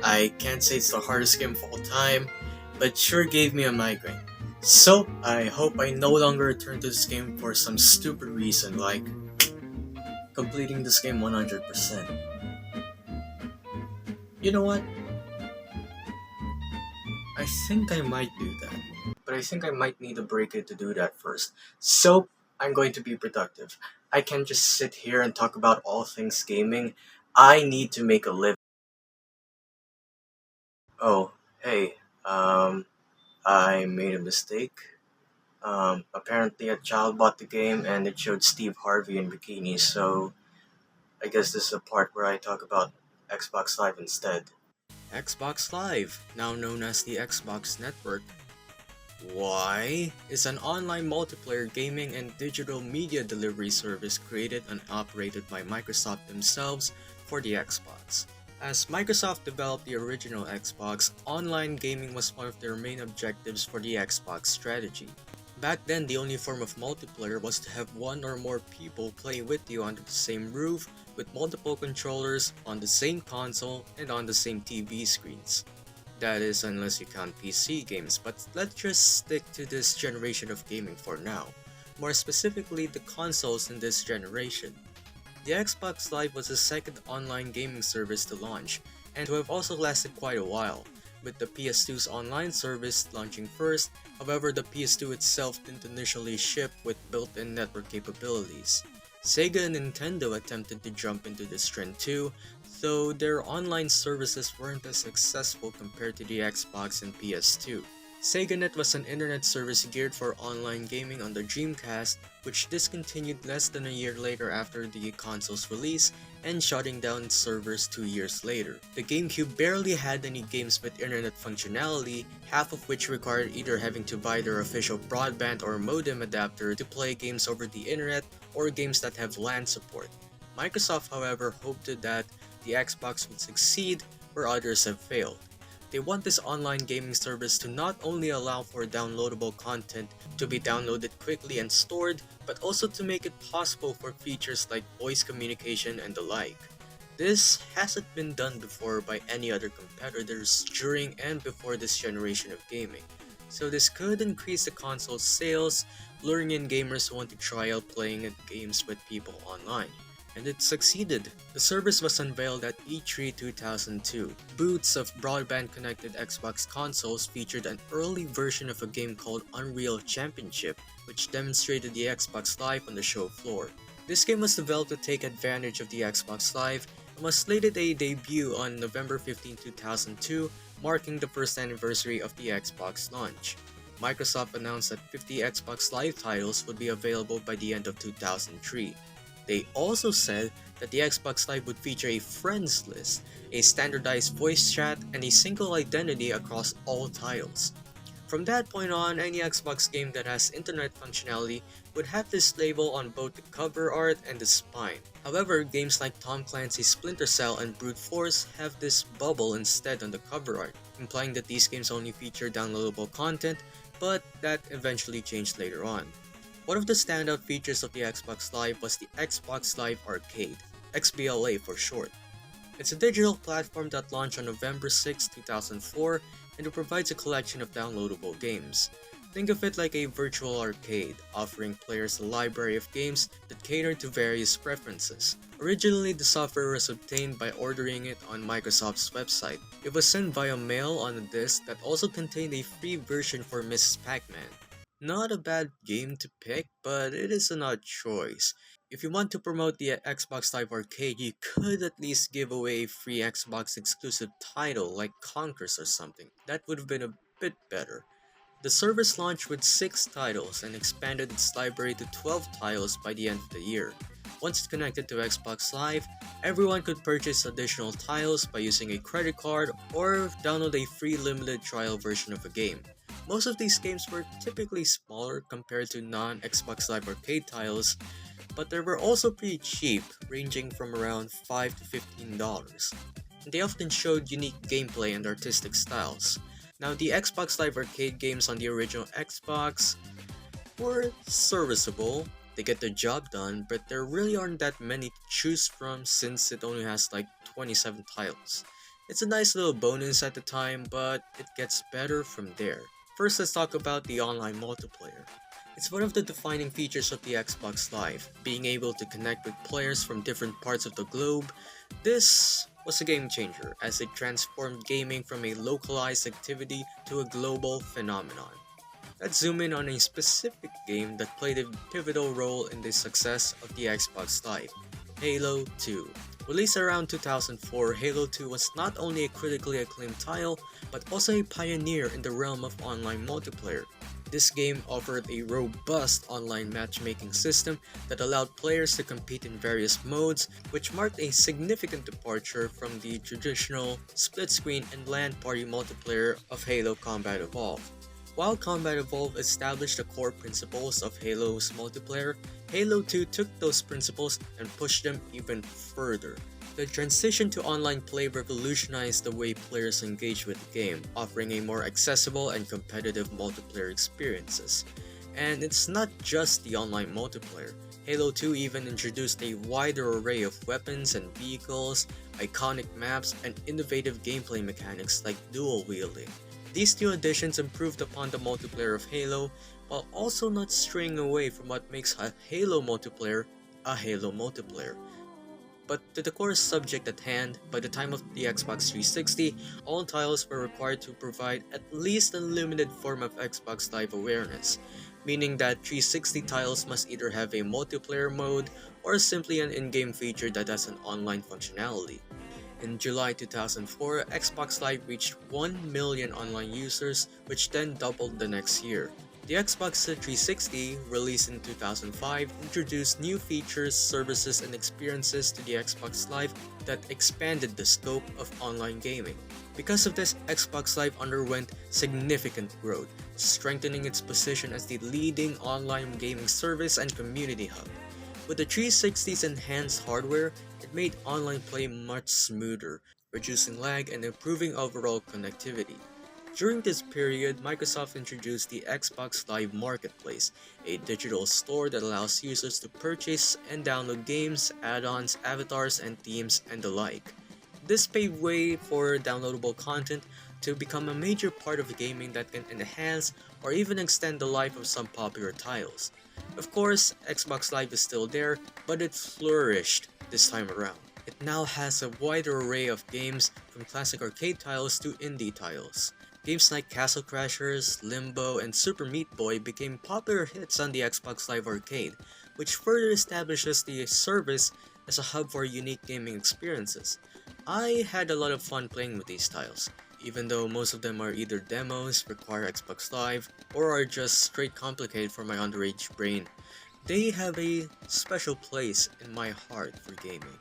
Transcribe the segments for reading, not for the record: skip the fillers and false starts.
I can't say it's the hardest game of all time, but sure gave me a migraine. So, I hope I no longer return to this game for some stupid reason like completing this game 100%. You know what? I think I might do that. But I think I might need a break to do that first. So, I'm going to be productive. I can't just sit here and talk about all things gaming. I need to make a living. Oh, hey, I made a mistake. Apparently a child bought the game and it showed Steve Harvey in bikini, so I guess this is a part where I talk about Xbox Live instead. Xbox Live, now known as the Xbox Network. Why? Is an online multiplayer gaming and digital media delivery service created and operated by Microsoft themselves for the Xbox. As Microsoft developed the original Xbox, online gaming was one of their main objectives for the Xbox strategy. Back then, the only form of multiplayer was to have one or more people play with you under the same roof, with multiple controllers, on the same console, and on the same TV screens. That is, unless you count PC games, but let's just stick to this generation of gaming for now. More specifically, the consoles in this generation. The Xbox Live was the second online gaming service to launch, and to have also lasted quite a while, with the PS2's online service launching first. However, the PS2 itself didn't initially ship with built-in network capabilities. Sega and Nintendo attempted to jump into this trend too, though their online services weren't as successful compared to the Xbox and PS2. SegaNet was an internet service geared for online gaming on the Dreamcast, which discontinued less than a year later after the console's release and shutting down its servers 2 years later. The GameCube barely had any games with internet functionality, half of which required either having to buy their official broadband or modem adapter to play games over the internet or games that have LAN support. Microsoft, however, hoped that the Xbox would succeed where others have failed. They want this online gaming service to not only allow for downloadable content to be downloaded quickly and stored, but also to make it possible for features like voice communication and the like. This hasn't been done before by any other competitors during and before this generation of gaming, so this could increase the console's sales, luring in gamers who want to try out playing games with people online. And it succeeded. The service was unveiled at E3 2002. Booths of broadband-connected Xbox consoles featured an early version of a game called Unreal Championship, which demonstrated the Xbox Live on the show floor. This game was developed to take advantage of the Xbox Live and was slated a debut on November 15, 2002, marking the first anniversary of the Xbox launch. Microsoft announced that 50 Xbox Live titles would be available by the end of 2003. They also said that the Xbox Live would feature a friends list, a standardized voice chat, and a single identity across all titles. From that point on, any Xbox game that has internet functionality would have this label on both the cover art and the spine. However, games like Tom Clancy's Splinter Cell and Brute Force have this bubble instead on the cover art, implying that these games only feature downloadable content, but that eventually changed later on. One of the standout features of the Xbox Live was the Xbox Live Arcade, XBLA for short. It's a digital platform that launched on November 6, 2004, and it provides a collection of downloadable games. Think of it like a virtual arcade, offering players a library of games that cater to various preferences. Originally, the software was obtained by ordering it on Microsoft's website. It was sent via mail on a disc that also contained a free version for Mrs. Pac-Man. Not a bad game to pick, but it is an odd choice. If you want to promote the Xbox Live Arcade, you could at least give away a free Xbox exclusive title like Conkers or something. That would have been a bit better. The service launched with 6 titles and expanded its library to 12 titles by the end of the year. Once connected to Xbox Live, everyone could purchase additional titles by using a credit card or download a free limited trial version of a game. Most of these games were typically smaller compared to non-Xbox Live Arcade titles, but they were also pretty cheap, ranging from around $5 to $15. They often showed unique gameplay and artistic styles. Now, the Xbox Live Arcade games on the original Xbox were serviceable. They get the job done, but there really aren't that many to choose from since it only has like 27 titles. It's a nice little bonus at the time, but it gets better from there. First, let's talk about the online multiplayer. It's one of the defining features of the Xbox Live, being able to connect with players from different parts of the globe. This was a game changer as it transformed gaming from a localized activity to a global phenomenon. Let's zoom in on a specific game that played a pivotal role in the success of the Xbox Live, Halo 2. Released around 2004, Halo 2 was not only a critically acclaimed title, but also a pioneer in the realm of online multiplayer. This game offered a robust online matchmaking system that allowed players to compete in various modes, which marked a significant departure from the traditional split-screen and LAN party multiplayer of Halo Combat Evolved. While Combat Evolved established the core principles of Halo's multiplayer, Halo 2 took those principles and pushed them even further. The transition to online play revolutionized the way players engage with the game, offering a more accessible and competitive multiplayer experiences. And it's not just the online multiplayer. Halo 2 even introduced a wider array of weapons and vehicles, iconic maps, and innovative gameplay mechanics like dual wielding. These new additions improved upon the multiplayer of Halo, while also not straying away from what makes a Halo multiplayer a Halo multiplayer. But to the core subject at hand, by the time of the Xbox 360, all titles were required to provide at least a limited form of Xbox Live awareness, meaning that 360 titles must either have a multiplayer mode or simply an in-game feature that has an online functionality. In July 2004, Xbox Live reached 1 million online users, which then doubled the next year. The Xbox 360, released in 2005, introduced new features, services, and experiences to the Xbox Live that expanded the scope of online gaming. Because of this, Xbox Live underwent significant growth, strengthening its position as the leading online gaming service and community hub. With the 360's enhanced hardware, it made online play much smoother, reducing lag and improving overall connectivity. During this period, Microsoft introduced the Xbox Live Marketplace, a digital store that allows users to purchase and download games, add-ons, avatars, and themes, and the like. This paved way for downloadable content to become a major part of gaming that can enhance or even extend the life of some popular titles. Of course, Xbox Live is still there, but it flourished this time around. It now has a wider array of games, from classic arcade titles to indie titles. Games like Castle Crashers, Limbo, and Super Meat Boy became popular hits on the Xbox Live Arcade, which further establishes the service as a hub for unique gaming experiences. I had a lot of fun playing with these titles, even though most of them are either demos, require Xbox Live, or are just straight complicated for my underage brain. They have a special place in my heart for gaming.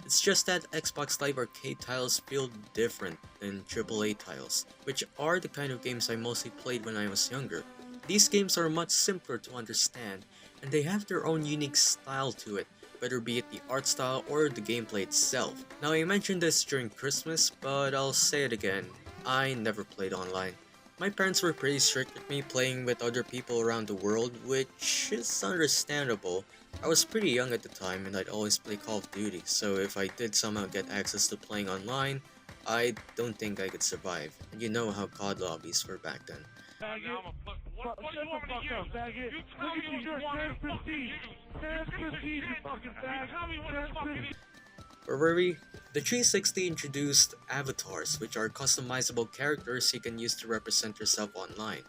It's just that Xbox Live Arcade titles feel different than AAA titles, which are the kind of games I mostly played when I was younger. These games are much simpler to understand, and they have their own unique style to it, whether be it the art style or the gameplay itself. Now, I mentioned this during Christmas, but I'll say it again. I never played online. My parents were pretty strict with me playing with other people around the world, which is understandable. I was pretty young at the time and I'd always play Call of Duty, so if I did somehow get access to playing online, I don't think I could survive. And you know how COD lobbies were back then. Faggot. What do you want me to use? Faggot. You tell me what you want me to use. Prestige, you fucking fag. Tell me what the fuck it is. Where were we? The 360 introduced avatars, which are customizable characters you can use to represent yourself online.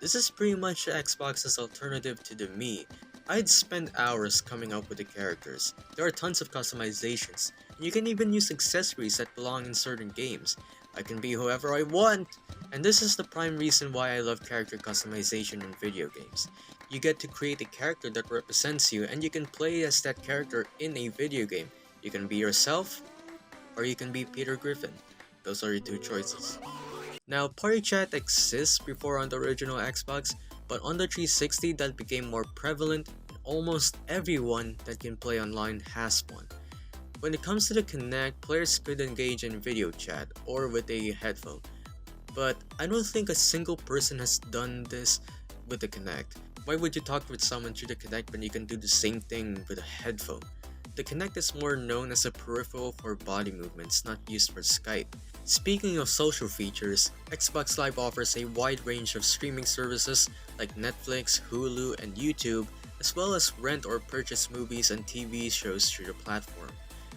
This is pretty much Xbox's alternative to the Mii. I'd spend hours coming up with the characters. There are tons of customizations, and you can even use accessories that belong in certain games. I can be whoever I want! And this is the prime reason why I love character customization in video games. You get to create a character that represents you, and you can play as that character in a video game. You can be yourself, or you can be Peter Griffin. Those are your two choices. Now, party chat exists before on the original Xbox, but on the 360 that became more prevalent, and almost everyone that can play online has one. When it comes to the Kinect, players could engage in video chat or with a headphone, but I don't think a single person has done this with the Kinect. Why would you talk with someone through the Kinect when you can do the same thing with a headphone? The Kinect is more known as a peripheral for body movements, not used for Skype. Speaking of social features, Xbox Live offers a wide range of streaming services like Netflix, Hulu, and YouTube, as well as rent or purchase movies and TV shows through the platform.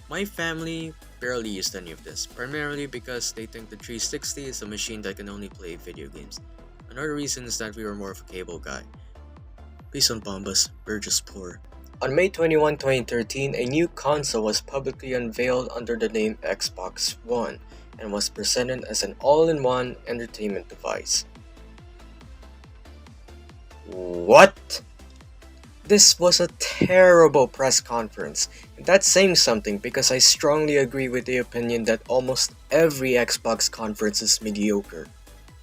My family barely used any of this, primarily because they think the 360 is a machine that can only play video games. Another reason is that we were more of a cable guy. Please don't bomb us, we're just poor. On May 21, 2013, a new console was publicly unveiled under the name Xbox One and was presented as an all-in-one entertainment device. What? This was a terrible press conference, and that's saying something because I strongly agree with the opinion that almost every Xbox conference is mediocre.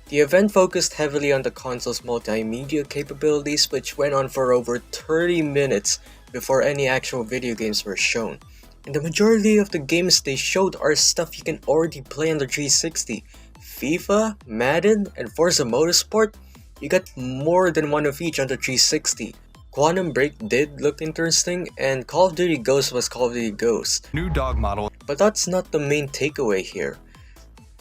The event focused heavily on the console's multimedia capabilities, which went on for over 30 minutes before any actual video games were shown. And the majority of the games they showed are stuff you can already play on the 360. FIFA, Madden, and Forza Motorsport, you got more than one of each on the 360. Quantum Break did look interesting, and Call of Duty Ghost was Call of Duty Ghost. New dog model. But that's not the main takeaway here.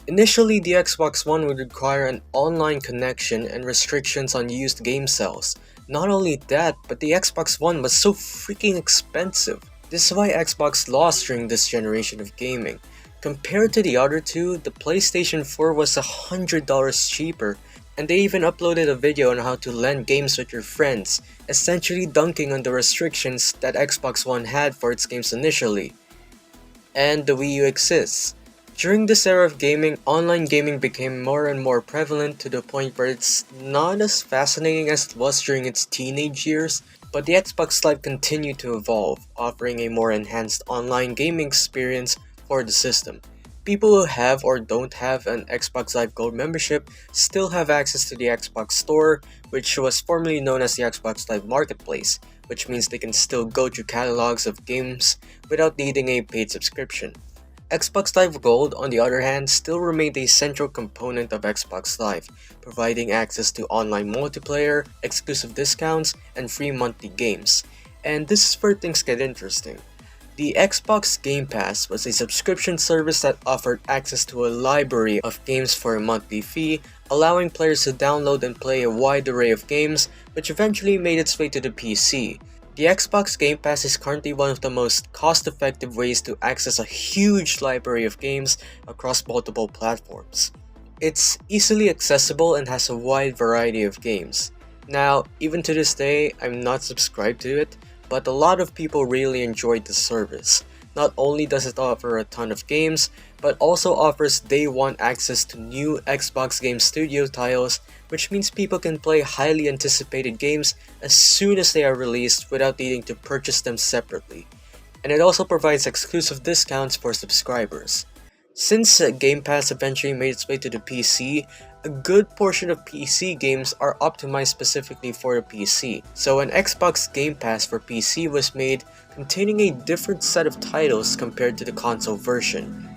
Initially, the Xbox One would require an online connection and restrictions on used game sales. Not only that, but the Xbox One was so freaking expensive. This is why Xbox lost during this generation of gaming. Compared to the other two, the PlayStation 4 was $100 cheaper, and they even uploaded a video on how to lend games with your friends, essentially dunking on the restrictions that Xbox One had for its games initially. And the Wii U exists. During this era of gaming, online gaming became more and more prevalent to the point where it's not as fascinating as it was during its teenage years, but the Xbox Live continued to evolve, offering a more enhanced online gaming experience for the system. People who have or don't have an Xbox Live Gold membership still have access to the Xbox Store, which was formerly known as the Xbox Live Marketplace, which means they can still go through catalogs of games without needing a paid subscription. Xbox Live Gold, on the other hand, still remained a central component of Xbox Live, providing access to online multiplayer, exclusive discounts, and free monthly games. And this is where things get interesting. The Xbox Game Pass was a subscription service that offered access to a library of games for a monthly fee, allowing players to download and play a wide array of games, which eventually made its way to the PC. The Xbox Game Pass is currently one of the most cost-effective ways to access a huge library of games across multiple platforms. It's easily accessible and has a wide variety of games. Now, even to this day, I'm not subscribed to it, but a lot of people really enjoyed the service. Not only does it offer a ton of games, but also offers day one access to new Xbox Game Studio titles, which means people can play highly anticipated games as soon as they are released without needing to purchase them separately. And it also provides exclusive discounts for subscribers. Since Game Pass eventually made its way to the PC, a good portion of PC games are optimized specifically for the PC. So an Xbox Game Pass for PC was made containing a different set of titles compared to the console version.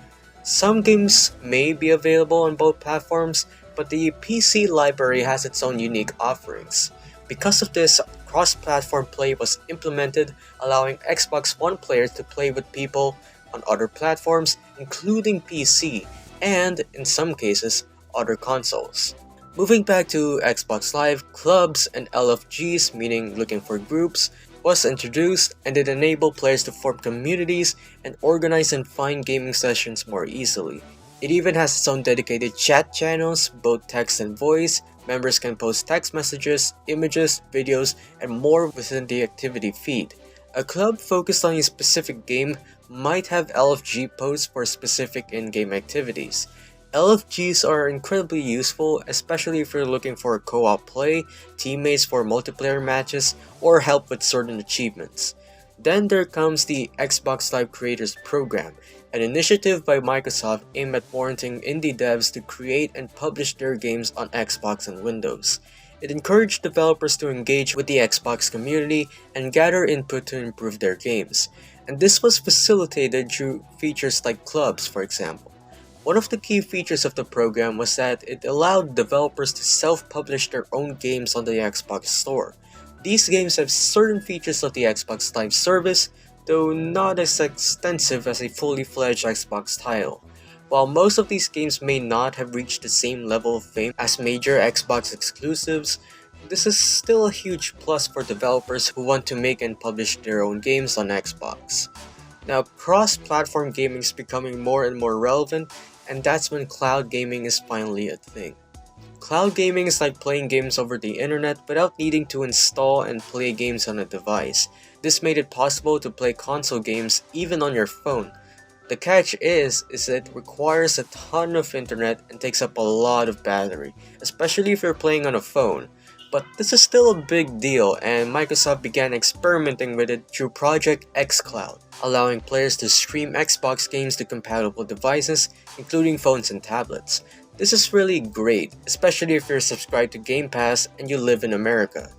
Some games may be available on both platforms, but the PC library has its own unique offerings. Because of this, cross-platform play was implemented, allowing Xbox One players to play with people on other platforms, including PC, and, in some cases, other consoles. Moving back to Xbox Live, clubs and LFGs, meaning looking for groups, was introduced, and it enabled players to form communities and organize and find gaming sessions more easily. It even has its own dedicated chat channels, both text and voice. Members can post text messages, images, videos, and more within the activity feed. A club focused on a specific game might have LFG posts for specific in-game activities. LFGs are incredibly useful, especially if you're looking for co-op play, teammates for multiplayer matches, or help with certain achievements. Then there comes the Xbox Live Creators Program, an initiative by Microsoft aimed at warranting indie devs to create and publish their games on Xbox and Windows. It encouraged developers to engage with the Xbox community and gather input to improve their games. And this was facilitated through features like clubs, for example. One of the key features of the program was that it allowed developers to self-publish their own games on the Xbox Store. These games have certain features of the Xbox Live service, though not as extensive as a fully fledged Xbox title. While most of these games may not have reached the same level of fame as major Xbox exclusives, this is still a huge plus for developers who want to make and publish their own games on Xbox. Now, cross-platform gaming is becoming more and more relevant, and that's when cloud gaming is finally a thing. Cloud gaming is like playing games over the internet without needing to install and play games on a device. This made it possible to play console games even on your phone. The catch is that it requires a ton of internet and takes up a lot of battery, especially if you're playing on a phone. But this is still a big deal, and Microsoft began experimenting with it through Project xCloud, allowing players to stream Xbox games to compatible devices, including phones and tablets. This is really great, especially if you're subscribed to Game Pass and you live in America.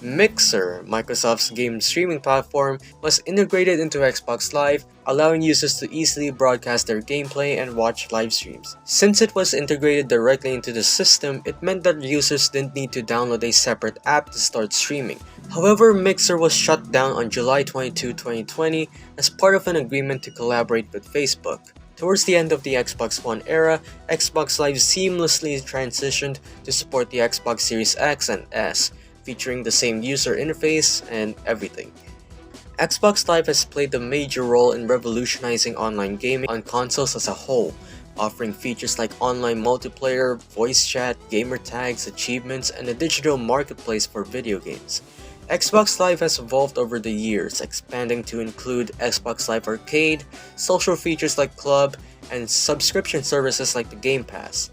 Mixer, Microsoft's game streaming platform, was integrated into Xbox Live, allowing users to easily broadcast their gameplay and watch live streams. Since it was integrated directly into the system, it meant that users didn't need to download a separate app to start streaming. However, Mixer was shut down on July 22, 2020 as part of an agreement to collaborate with Facebook. Towards the end of the Xbox One era, Xbox Live seamlessly transitioned to support the Xbox Series X and S, featuring the same user interface and everything. Xbox Live has played a major role in revolutionizing online gaming on consoles as a whole, offering features like online multiplayer, voice chat, gamer tags, achievements, and a digital marketplace for video games. Xbox Live has evolved over the years, expanding to include Xbox Live Arcade, social features like Club, and subscription services like the Game Pass.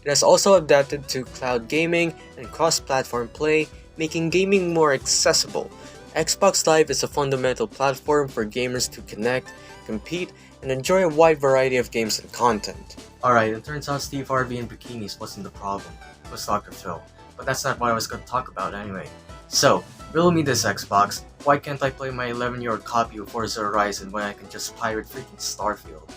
It has also adapted to cloud gaming and cross-platform play, making gaming more accessible. Xbox Live is a fundamental platform for gamers to connect, compete, and enjoy a wide variety of games and content. Alright, it turns out Steve Harvey in bikinis wasn't the problem. It was Dr. Phil. But that's not what I was going to talk about anyway. So, riddle me this, Xbox. Why can't I play my 11-year-old copy of Forza Horizon when I can just pirate freaking Starfield?